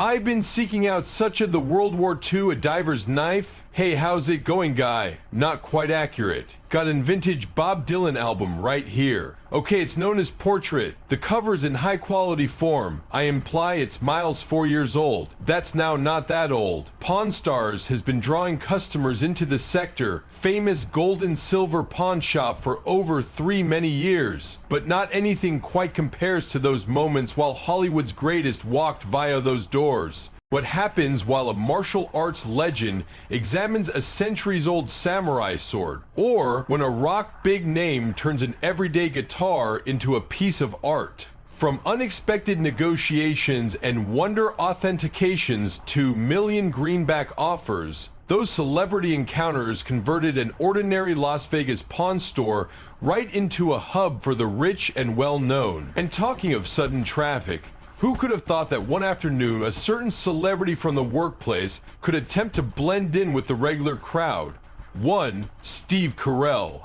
I've been seeking out such a the World War II a diver's knife. Hey, how's it going, guy? Not quite accurate. Got an vintage Bob Dylan album right here. Okay, it's known as Portrait. The cover's in high quality form. I imply it's miles 4 years old. That's now not that old. Pawn Stars has been drawing customers into the sector, famous gold and silver pawn shop for over many years. But not anything quite compares to those moments while Hollywood's greatest walked via those doors. What happens while a martial arts legend examines a centuries-old samurai sword, or when a rock big name turns an everyday guitar into a piece of art. From unexpected negotiations and wonder authentications to million greenback offers, those celebrity encounters converted an ordinary Las Vegas pawn store right into a hub for the rich and well-known. And talking of sudden traffic, who could have thought that one afternoon a certain celebrity from the workplace could attempt to blend in with the regular crowd? One, Steve Carell.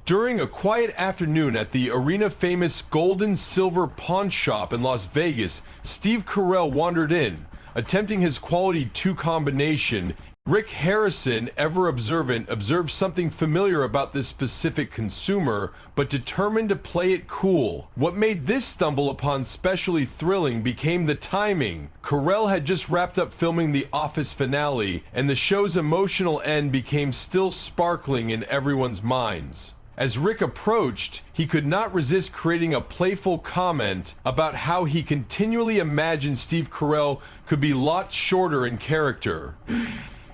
During a quiet afternoon at the arena-famous gold and silver pawn shop in Las Vegas, Steve Carell wandered in, attempting his quality 2 combination. Rick Harrison, ever observant, observed something familiar about this specific consumer, but determined to play it cool. What made this stumble upon specially thrilling became the timing. Carell had just wrapped up filming The Office finale, and the show's emotional end became still sparkling in everyone's minds. As Rick approached, he could not resist creating a playful comment about how he continually imagined Steve Carell could be lots shorter in character.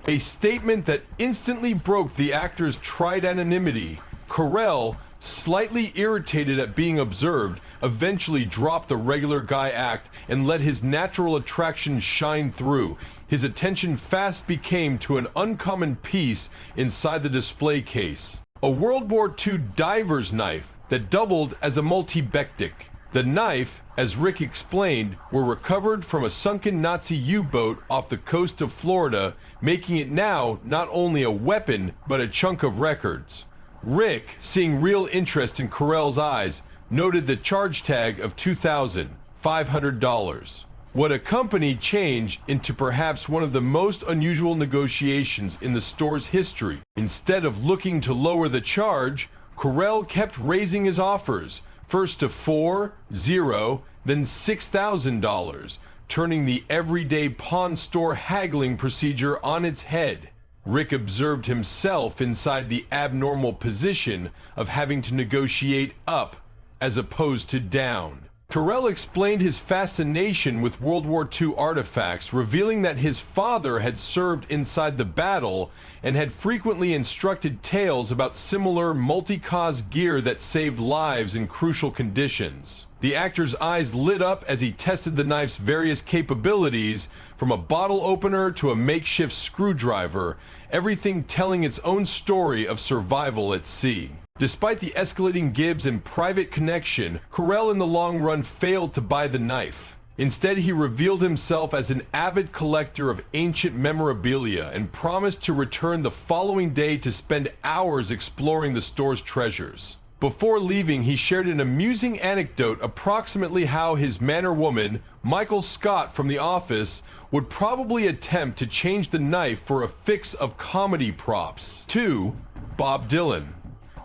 A statement that instantly broke the actor's tried anonymity. Carell, slightly irritated at being observed, eventually dropped the regular guy act and let his natural attraction shine through. His attention fast became to an uncommon piece inside the display case. A World War II diver's knife that doubled as a multi-bectic. The knife, as Rick explained, were recovered from a sunken Nazi U-boat off the coast of Florida, making it now not only a weapon, but a chunk of records. Rick, seeing real interest in Carell's eyes, noted the charge tag of $2,500. What accompanied change into perhaps one of the most unusual negotiations in the store's history. Instead of looking to lower the charge, Carell kept raising his offers, first to $4,000, then $6,000, turning the everyday pawn store haggling procedure on its head. Rick observed himself inside the abnormal position of having to negotiate up as opposed to down. Carell explained his fascination with World War II artifacts, revealing that his father had served inside the battle and had frequently instructed tales about similar multi-cause gear that saved lives in crucial conditions. The actor's eyes lit up as he tested the knife's various capabilities, from a bottle opener to a makeshift screwdriver, everything telling its own story of survival at sea. Despite the escalating gibs and private connection, Carell in the long run failed to buy the knife. Instead, he revealed himself as an avid collector of ancient memorabilia and promised to return the following day to spend hours exploring the store's treasures. Before leaving, he shared an amusing anecdote approximately how his man or woman, Michael Scott from The Office, would probably attempt to change the knife for a fix of comedy props. 2. Bob Dylan.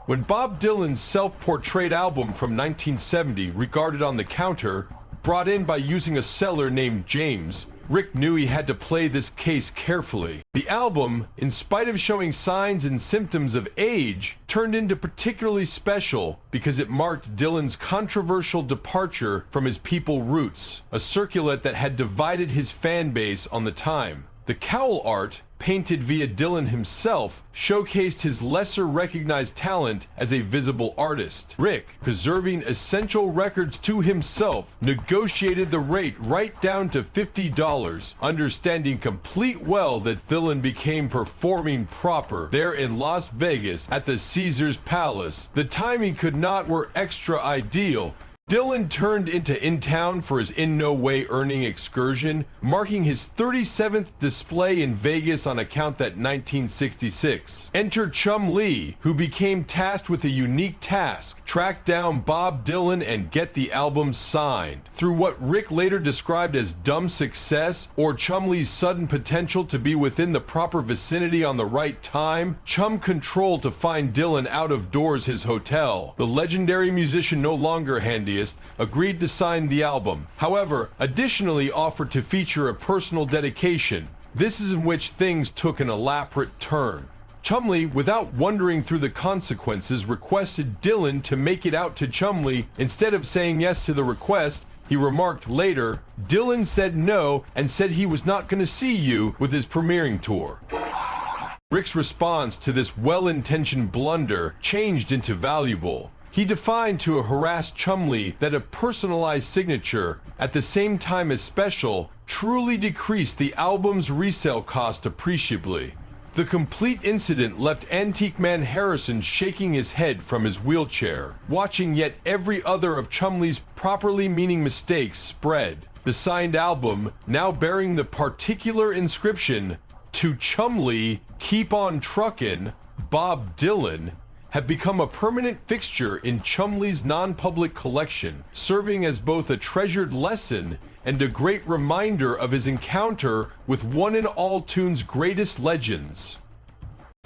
When Bob Dylan's self-portrait album from 1970, regarded on the counter, brought in by using a seller named James, Rick knew he had to play this case carefully. The album, in spite of showing signs and symptoms of age, turned into particularly special because it marked Dylan's controversial departure from his People roots, a circuit that had divided his fan base on the time. The cowl art, painted via Dylan himself, showcased his lesser recognized talent as a visible artist. Rick, preserving essential records to himself, negotiated the rate right down to $50, understanding complete well that Dylan became performing proper there in Las Vegas at the Caesars Palace. The timing could not were extra ideal, Dillon turned into In Town for his In No Way earning excursion, marking his 37th display in Vegas on account that 1966. Enter Chum Lee, who became tasked with a unique task: track down Bob Dylan and get the album signed. Through what Rick later described as dumb success, or Chum Lee's sudden potential to be within the proper vicinity on the right time, Chum controlled to find Dylan out of doors his hotel. The legendary musician, no longer handiest, agreed to sign the album. However, additionally offered to feature a personal dedication. This is in which things took an elaborate turn. Chumlee, without wondering through the consequences, requested Dylan to make it out to Chumlee. Instead of saying yes to the request, he remarked later, Dylan said no and said he was not going to see you with his premiering tour. Rick's response to this well-intentioned blunder changed into valuable. He defined to a harassed Chumlee that a personalized signature, at the same time as special, truly decreased the album's resale cost appreciably. The complete incident left Antique Man Harrison shaking his head from his wheelchair, watching yet every other of Chumlee's properly meaning mistakes spread. The signed album, now bearing the particular inscription, "To Chumlee, keep on truckin', Bob Dylan," have become a permanent fixture in Chumlee's non-public collection, serving as both a treasured lesson and a great reminder of his encounter with one in all tune's greatest legends.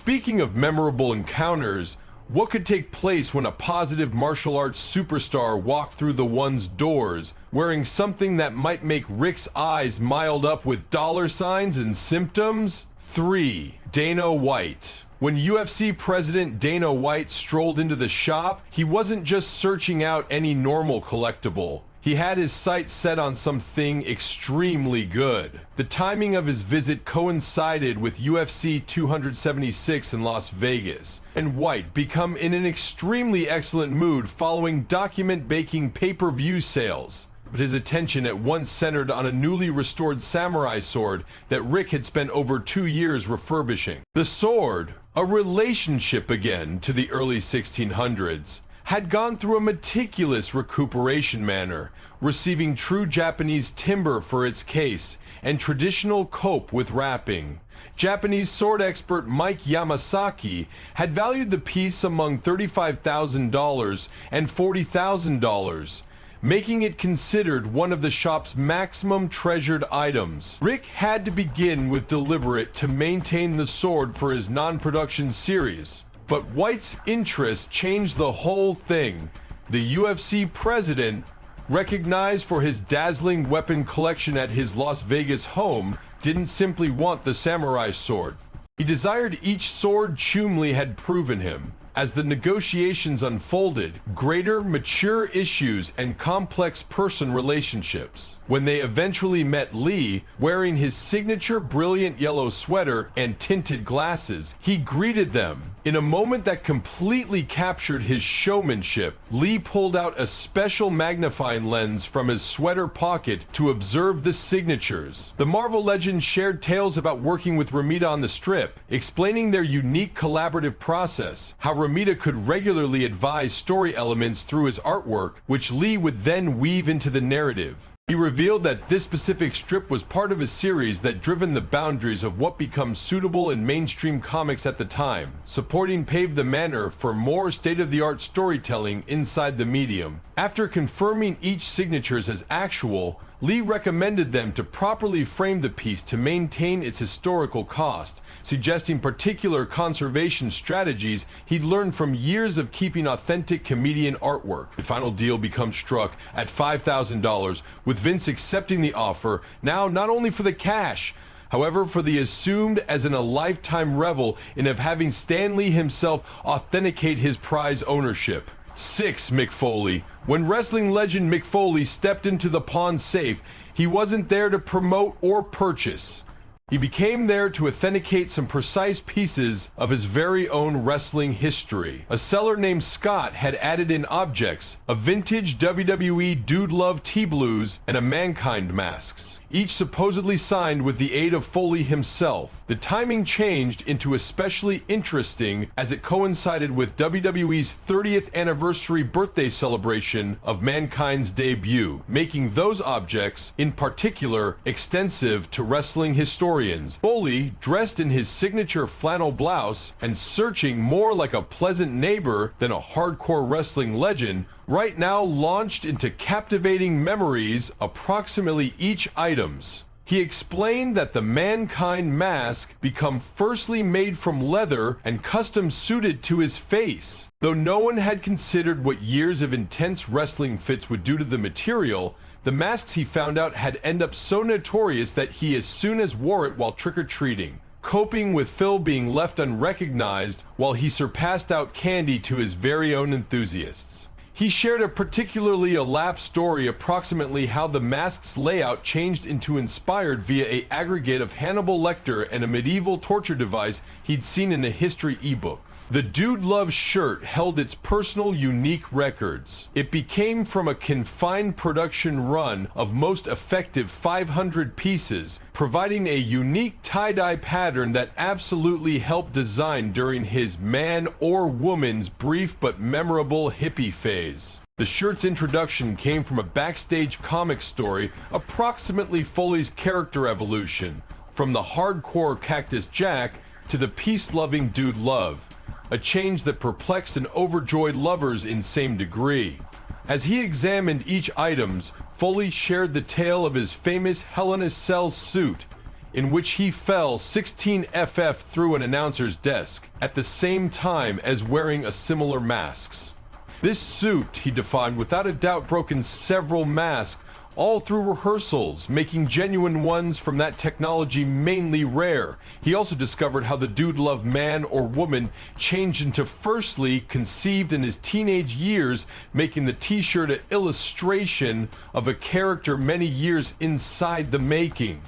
Speaking of memorable encounters, what could take place when a positive martial arts superstar walked through the one's doors, wearing something that might make Rick's eyes miled up with dollar signs and symptoms? 3. Dana White. When UFC president Dana White strolled into the shop, he wasn't just searching out any normal collectible. He had his sights set on something extremely good. The timing of his visit coincided with UFC 276 in Las Vegas, and White became in an extremely excellent mood following document-breaking pay-per-view sales. But his attention at once centered on a newly restored samurai sword that Rick had spent over 2 years refurbishing. The sword, a relationship again to the early 1600s, had gone through a meticulous recuperation manner, receiving true Japanese timber for its case and traditional cope with wrapping. Japanese sword expert Mike Yamasaki had valued the piece among $35,000 and $40,000, making it considered one of the shop's maximum treasured items. Rick had to begin with deliberate to maintain the sword for his non-production series, but White's interest changed the whole thing. The UFC president, recognized for his dazzling weapon collection at his Las Vegas home, didn't simply want the samurai sword. He desired each sword Chumlee had proven him. As the negotiations unfolded, greater mature issues and complex person relationships. When they eventually met Lee, wearing his signature brilliant yellow sweater and tinted glasses, he greeted them. In a moment that completely captured his showmanship, Lee pulled out a special magnifying lens from his sweater pocket to observe the signatures. The Marvel legend shared tales about working with Romita on the strip, explaining their unique collaborative process, how Romita could regularly advise story elements through his artwork, which Lee would then weave into the narrative. He revealed that this specific strip was part of a series that driven the boundaries of what becomes suitable in mainstream comics at the time, supporting paved the manner for more state-of-the-art storytelling inside the medium. After confirming each signatures as actual, Lee recommended them to properly frame the piece to maintain its historical cost, suggesting particular conservation strategies he'd learned from years of keeping authentic comedian artwork. The final deal becomes struck at $5,000, with Vince accepting the offer, now not only for the cash, however, for the assumed as in a lifetime revel in of having Stan Lee himself authenticate his prize ownership. 6. Mick Foley. When wrestling legend Mick Foley stepped into the pawn safe, he wasn't there to promote or purchase. He became there to authenticate some precise pieces of his very own wrestling history. A seller named Scott had added in objects, a vintage WWE Dude Love T-Blues and a Mankind masks, each supposedly signed with the aid of Foley himself. The timing changed into especially interesting as it coincided with WWE's 30th anniversary birthday celebration of Mankind's debut, making those objects, in particular, extensive to wrestling historians. Foley, dressed in his signature flannel blouse and searching more like a pleasant neighbor than a hardcore wrestling legend, right now launched into captivating memories approximately each items. He explained that the Mankind mask become firstly made from leather and custom suited to his face. Though no one had considered what years of intense wrestling fits would do to the material, the masks he found out had ended up so notorious that he as soon as wore it while trick-or-treating, coping with Phil being left unrecognized while he surpassed out candy to his very own enthusiasts. He shared a particularly elapsed story approximately how the mask's layout changed into inspired via an aggregate of Hannibal Lecter and a medieval torture device he'd seen in a history ebook. The Dude Love shirt held its personal unique records. It became from a confined production run of most effective 500 pieces, providing a unique tie-dye pattern that absolutely helped design during his man or woman's brief but memorable hippie phase. The shirt's introduction came from a backstage comic story approximately Foley's character evolution, from the hardcore Cactus Jack to the peace-loving Dude Love, a change that perplexed and overjoyed lovers in same degree. As he examined each items, Foley shared the tale of his famous Hell in a Cell suit, in which he fell 16 FF through an announcer's desk, at the same time as wearing a similar masks. This suit, he defined, without a doubt broken several masks, all through rehearsals, making genuine ones from that technology mainly rare. He also discovered how the Dude Love man or woman changed into firstly conceived in his teenage years, making the t-shirt an illustration of a character many years inside the making.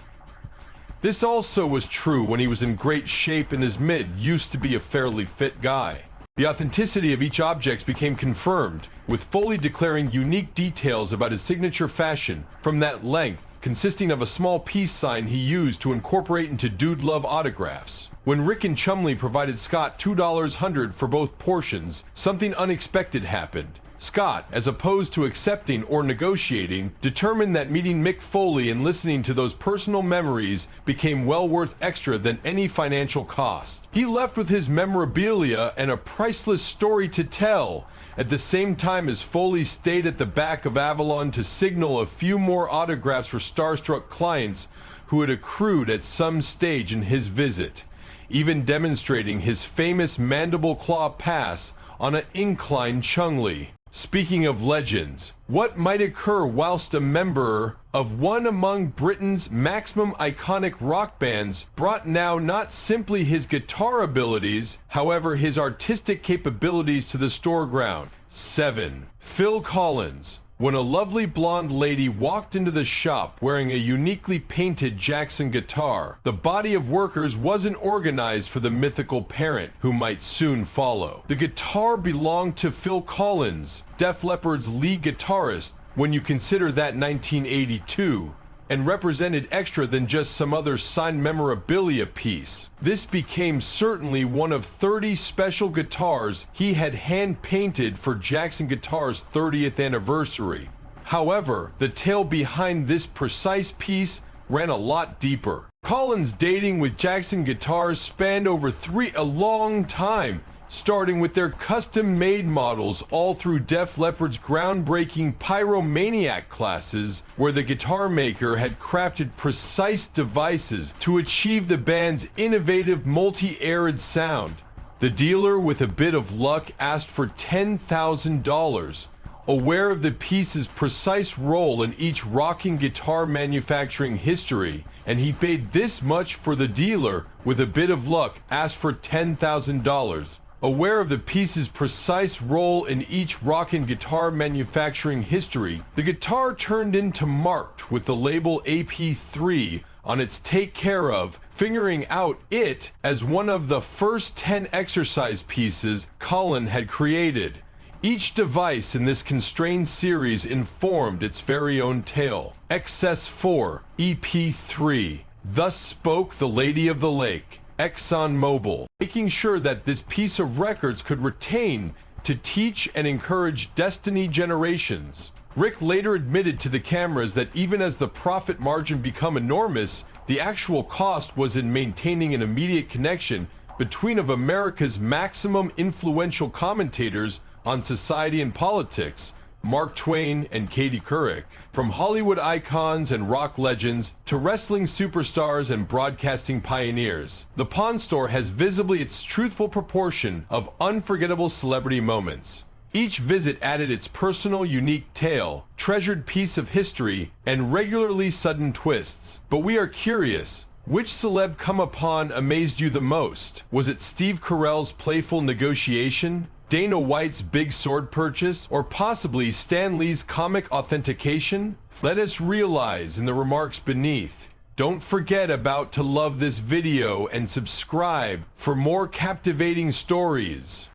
This also was true when he was in great shape in his used to be a fairly fit guy. The authenticity of each object became confirmed, with Foley declaring unique details about his signature fashion, from that length, consisting of a small peace sign he used to incorporate into Dude Love autographs. When Rick and Chumley provided Scott $2 for both portions, something unexpected happened. Scott, as opposed to accepting or negotiating, determined that meeting Mick Foley and listening to those personal memories became well worth extra than any financial cost. He left with his memorabilia and a priceless story to tell, at the same time as Foley stayed at the back of Avalon to signal a few more autographs for starstruck clients who had accrued at some stage in his visit, even demonstrating his famous mandible claw pass on an inclined Chumley. Speaking of legends, what might occur whilst a member of one among Britain's maximum iconic rock bands brought now not simply his guitar abilities, however his artistic capabilities to the storeground? 7. Phil Collins. When a lovely blonde lady walked into the shop wearing a uniquely painted Jackson guitar, the body of workers wasn't organized for the mythical parent who might soon follow. The guitar belonged to Phil Collins, Def Leppard's lead guitarist, when you consider that 1982, and represented extra than just some other signed memorabilia piece. This became certainly one of 30 special guitars he had hand-painted for Jackson Guitar's 30th anniversary. However, the tale behind this precise piece ran a lot deeper. Collins' dating with Jackson Guitars spanned over a long time, starting with their custom-made models all through Def Leppard's groundbreaking Pyromaniac classes, where the guitar maker had crafted precise devices to achieve the band's innovative multi-arid sound. The dealer, with a bit of luck, asked for $10,000, aware of the piece's precise role in each rocking guitar manufacturing history, and he paid this much for the dealer, with a bit of luck, asked for $10,000. Aware of the piece's precise role in each rock and guitar manufacturing history, the guitar turned into marked with the label AP3 on its take care of, figuring out it as one of the first 10 exercise pieces Colin had created. Each device in this constrained series informed its very own tale. XS4, EP3, thus spoke the Lady of the Lake, ExxonMobil, making sure that this piece of records could retain to teach and encourage Destiny generations. Rick later admitted to the cameras that even as the profit margin became enormous, the actual cost was in maintaining an immediate connection between of America's maximum influential commentators on society and politics, Mark Twain and Katie Couric. From Hollywood icons and rock legends to wrestling superstars and broadcasting pioneers, the Pawn Store has visibly its truthful proportion of unforgettable celebrity moments. Each visit added its personal, unique tale, treasured piece of history, and regularly sudden twists. But we are curious, which celeb come upon amazed you the most? Was it Steve Carell's playful negotiation, Dana White's big sword purchase, or possibly Stan Lee's comic authentication? Let us realize in the remarks beneath. Don't forget to love this video and subscribe for more captivating stories.